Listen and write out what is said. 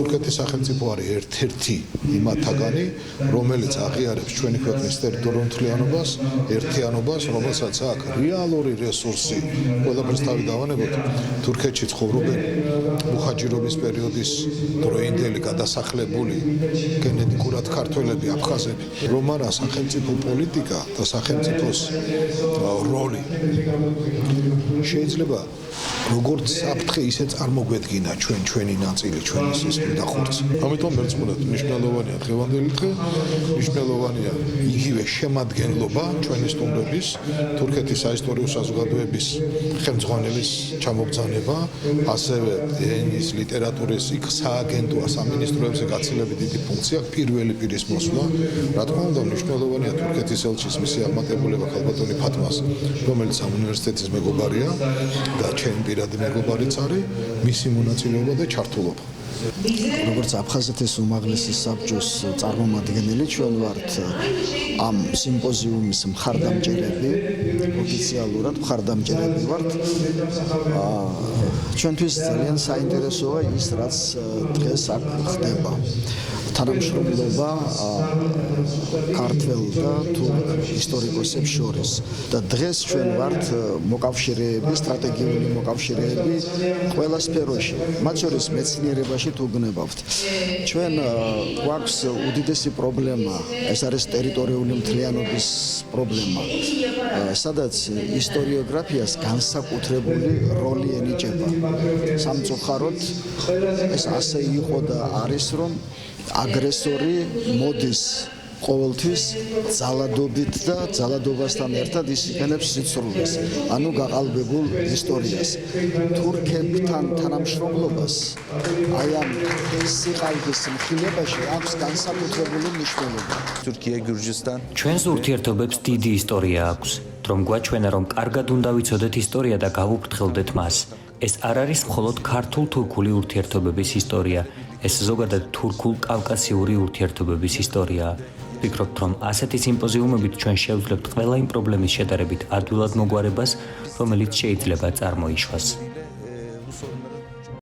თურქეთის სახელმწიფო არის ერთ-ერთი იმათაგანი, რომელიც აღიარებს ჩვენი ქვეყნის ტერიტორიულ მთლიანობას, ერთიანობას, რომელსაც აქვს რეალური რესურსი. ყველაფერს თავი დავანებოთ. თურქეთში ცხოვრობენ მუხაჯირობის პერიოდის დროინდელი გადასახლებული გენეტიკურად ქართველები, აფხაზები. რომ არა სახელმწიფო პოლიტიკა და სახელმწიფოს როლი შეიძლება როგორც საფრთხე ისე წარმოგვედგინა ჩვენი ნაწილი, ჩვენი სისხლი და ხორცი. ამიტომ მერწმუნად მნიშვნელოვანია დღევანდელი დღე, მნიშვნელოვანია იგივე შემადგენლობა ჩვენი სტუმრების, თურქეთის საისტორიო საზოგადოების ხელმძღვანელის ჩამოგზანება, ასევე ენის ლიტერატურის იქ სააგენტო სამინისტროებზე გაცილებით დიდი ფუნქცია, პირველი პირის მოსვლა. რა თქმა უნდა, მნიშვნელოვანია თურქეთის ელჩის მისი აღმატებულება ქალბატონი ფათმას, რომელიც ამ უნივერსიტეტის მეგობარია და ჩემი პირადი მეგობარიც არის, მისი მონაწილეობა და ჩართულობა. როგორც აფხაზეთის უმაღლესი საბჭოს წარმომადგენელი ჩვენ ვართ ამ სიმპოზიუმის მხარდამჭერები, ოფიციალურად მხარდამჭერები ვართ. ჩვენთვის ძალიან საინტერესოა ის, რაც დღეს აქ ხდება. თანამშრომლობა ქართველ და თურქ ისტორიკოსებს შორის და დღეს ჩვენ ვართ მოკავშირეები, სტრატეგიული მოკავშირეები ყველა სფეროში, მათ შორის მეცნიერებაში თუ გნებავთ. ჩვენ გვაქვს უდიდესი პრობლემა, ეს არის ტერიტორიული მთლიანობის პრობლემა, სადაც ისტორიოგრაფიას განსაკუთრებული როლი ენიჭება. სამწუხაროდ ეს ასე იყო და არის, რომ აგრესორი მოდის ყოველთვის ძალადობით და ძალადობასთან ერთად ის იყენებს სიცრუეს, ანუ გაყალბებულ ისტორიას. თურქებთან თანამშრომლობას აი ამ სიყალბის მხილებაში აქვს განსაკუთრებული მნიშვნელობა. თურქია, გურჯისტან. ჩვენს ურთიერთობებს დიდი ისტორია აქვს. რომ გვაჩვენა, რომ კარგად უნდა ვიცოდეთ ისტორია და გავუფრთხილდეთ მას. ეს არ არის მხოლოდ ქართულ-თურქული ურთიერთობების ისტორია, ეს ზოგადად თურქულ-კავკასიური ურთიერთობების ისტორიაა. ვფიქრობთ, რომ ასეთი სიმპოზიუმებით ჩვენ შევძლებთ ყველა იმ პრობლემის შედარებით ადვილად მოგვარებას, რომელიც შეიძლება წარმოიშვას.